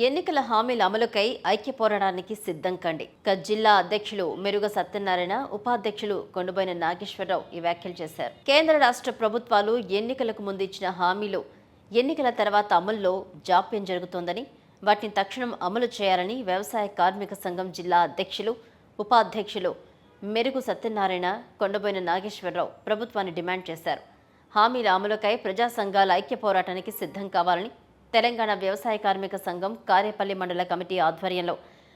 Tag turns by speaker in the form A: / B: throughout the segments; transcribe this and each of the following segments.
A: ఎన్నికల హామీల అమలుకై ఐక్య పోరాటానికి సిద్ధం కండి. జిల్లా అధ్యక్షులు మెరుగ సత్యనారాయణ, ఉపాధ్యక్షులు కొండబోయిన నాగేశ్వరరావు ఈ వ్యాఖ్యలు చేశారు. కేంద్ర రాష్ట్ర ప్రభుత్వాలు ఎన్నికలకు ముందు ఇచ్చిన హామీలు ఎన్నికల తర్వాత అమలులో జాప్యం జరుగుతోందని, వాటిని తక్షణం అమలు చేయాలని వ్యవసాయ కార్మిక సంఘం జిల్లా అధ్యక్షులు, ఉపాధ్యక్షులు మెరుగు సత్యనారాయణ, కొండబోయిన నాగేశ్వరరావు ప్రభుత్వాన్ని డిమాండ్ చేశారు. హామీల అమలుకై ప్రజా సంఘాల ఐక్య పోరాటానికి సిద్ధం కావాలని తెలంగాణ వ్యవసాయ కార్మిక సంఘం కార్యపల్లి మండల కమిటీ ఆధ్వర్యంలో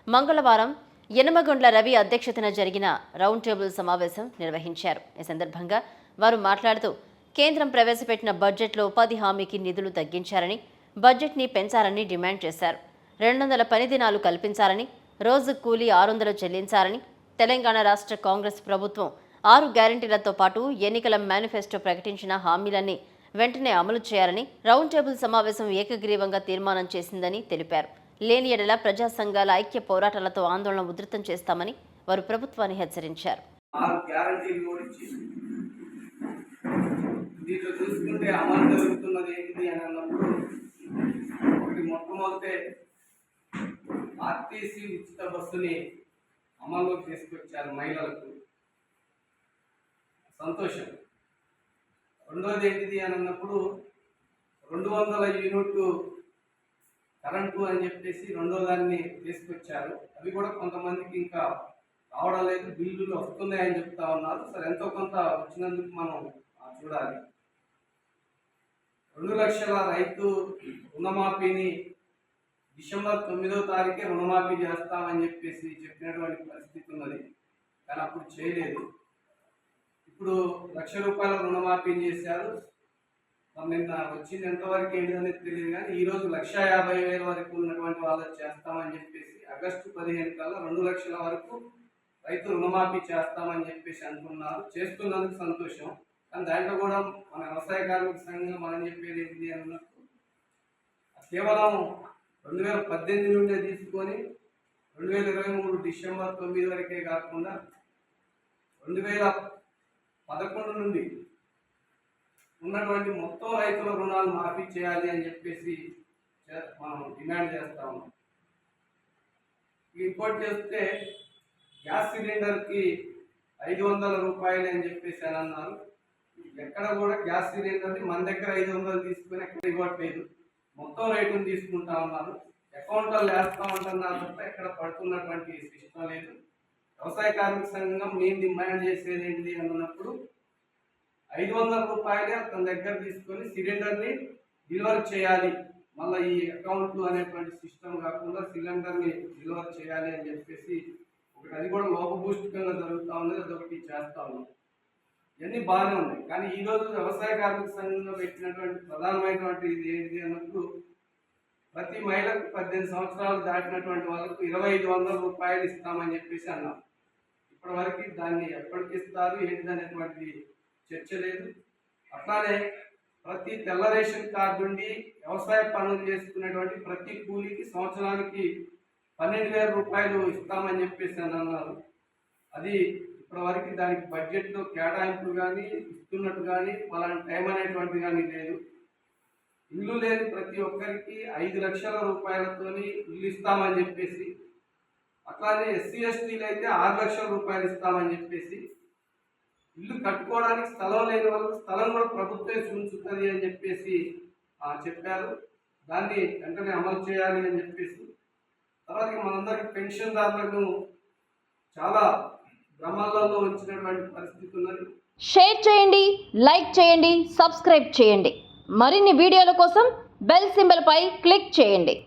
A: మంగళవారం యనమగొండ్ల రవి అధ్యక్షతన జరిగిన రౌండ్ టేబుల్ సమావేశం నిర్వహించారు. ఈ సందర్భంగా వారు మాట్లాడుతూ కేంద్రం ప్రవేశపెట్టిన బడ్జెట్లో ఉపాధి హామీకి నిధులు తగ్గించారని, బడ్జెట్ని పెంచాలని డిమాండ్ చేశారు. 200 పని దినాలు కల్పించాలని, రోజు కూలీ 600 చెల్లించాలని, తెలంగాణ రాష్ట్ర కాంగ్రెస్ ప్రభుత్వం 6 గ్యారంటీలతో పాటు ఎన్నికల మేనిఫెస్టో ప్రకటించిన హామీలన్నీ వెంటనే అమలు చేయాలని రౌండ్ టేబుల్ సమావేశం ఏకగ్రీవంగా తీర్మానం చేసిందని తెలిపారు. లేని ఎడల ప్రజా సంఘాల ఐక్య పోరాటాలతో ఆందోళన ఉధృతం చేస్తామని వారు ప్రభుత్వాన్ని హెచ్చరించారు.
B: అమల్లోకి తీసుకొచ్చారు మహిళలకు, సంతోషం. రెండోది ఏంటిది అని అన్నప్పుడు 200 యూనిట్లు కరెంటు అని చెప్పేసి రెండో దాన్ని తీసుకొచ్చారు. అవి కూడా కొంతమందికి ఇంకా రావడం లేదు, బిల్లులు వస్తున్నాయని చెప్తా ఉన్నారు. సరే, ఎంతో కొంత వచ్చినందుకు మనం చూడాలి. 2 లక్షల రైతు రుణమాఫీని డిసెంబర్ 9వ తారీఖే రుణమాఫీ చేస్తామని చెప్పేసి చెప్పినటువంటి పరిస్థితి ఉన్నది, కానీ అప్పుడు చేయలేదు. ఇప్పుడు ₹1,00,000 రుణమాఫీ చేశారు. నిన్న వచ్చింది ఎంతవరకు ఏంటనేది తెలియదు, కానీ ఈరోజు 1,50,000 వరకు ఉన్నటువంటి వాళ్ళకి చేస్తామని చెప్పేసి ఆగస్టు 15 కల్లా 2 లక్షల వరకు రైతు రుణమాఫీ చేస్తామని చెప్పేసి అంటున్నారు. చేస్తున్నందుకు సంతోషం, కానీ దాంట్లో కూడా మన వ్యవసాయ కార్మిక సంఘం మనం చెప్పేది ఏంటి అన్నప్పుడు కేవలం 2018 నుండే తీసుకొని 2023 డిసెంబర్ 9 వరకే కాకుండా 2011 నుండి ఉన్నటువంటి మొత్తం రైతుల రుణాలు మాఫీ చేయాలి అని చెప్పేసి మనం డిమాండ్ చేస్తా ఉన్నాం. ఇంకోటి చేస్తే గ్యాస్ సిలిండర్కి ₹500 అని చెప్పేసి అని అన్నారు. ఎక్కడ కూడా గ్యాస్ సిలిండర్ని మన దగ్గర 500 తీసుకొని ఎక్కడ ఇవ్వట్లేదు, మొత్తం రేటును తీసుకుంటా ఉన్నారు. అకౌంట్లో వేస్తా ఉంటున్నారు తప్ప ఎక్కడ పడుతున్నటువంటి సిస్టమ్ లేదు. వ్యవసాయ కార్మిక సంఘం నేను డిమాండ్ చేసేది ఏంటి అన్నప్పుడు ₹500 తన దగ్గర తీసుకొని సిలిండర్ని డెలివరీ చేయాలి. మళ్ళీ ఈ అకౌంట్లు అనేటువంటి సిస్టమ్ కాకుండా సిలిండర్ని డెలివరీ చేయాలి అని చెప్పేసి ఒకటి, అది కూడా లోపభూష్టికంగా జరుగుతూ ఉన్నది, అదొకటి చేస్తూ ఉన్నాం. ఇవన్నీ బాగానే ఉన్నాయి, కానీ ఈరోజు వ్యవసాయ కార్మిక సంఘంలో పెట్టినటువంటి ప్రధానమైనటువంటి ఇది ఏంటి అన్నప్పుడు ప్రతి మహిళకు 18 సంవత్సరాలు దాటినటువంటి వాళ్ళకు ₹2,500 ఇస్తామని చెప్పేసి అన్నాం. ఇప్పటి వరకు దాన్ని ఎప్పటికి ఇస్తారు ఏంటి అనేటువంటిది చర్చ లేదు. అట్లానే ప్రతి తెల్ల రేషన్ కార్డు నుండి వ్యవసాయ పనులు చేసుకునేటువంటి ప్రతి కూలీకి సంవత్సరానికి ₹12,000 ఇస్తామని చెప్పేసి అని అన్నారు. అది ఇప్పటి వరకు దానికి బడ్జెట్లో కేటాయింపులు కానీ ఇస్తున్నట్టు కానీ వాళ్ళని టైం అనేటువంటిది కానీ లేదు. ఇల్లు లేని ప్రతి ఒక్కరికి ₹5 లక్షల ఇల్లు ఇస్తామని చెప్పేసి, అట్లానే ఎస్సీ ఎస్టీలు అయితే ₹6 లక్షల ఇస్తామని చెప్పేసి, ఇల్లు కట్టుకోవడానికి స్థలం లేని వాళ్ళకి స్థలం కూడా ప్రభుత్వమే చూంచుతుంది అని చెప్పేసి చెప్పారు. దాన్ని వెంటనే అమలు చేయాలి అని చెప్పేసి, తర్వాత మనందరికీ పెన్షన్దారులను చాలా భ్రమాలలో ఉంచినటువంటి పరిస్థితి ఉన్నది.
A: షేర్ చేయండి, లైక్ చేయండి, సబ్స్క్రైబ్ చేయండి. మరిన్ని వీడియోల కోసం బెల్ సింబల్ పై క్లిక్ చేయండి.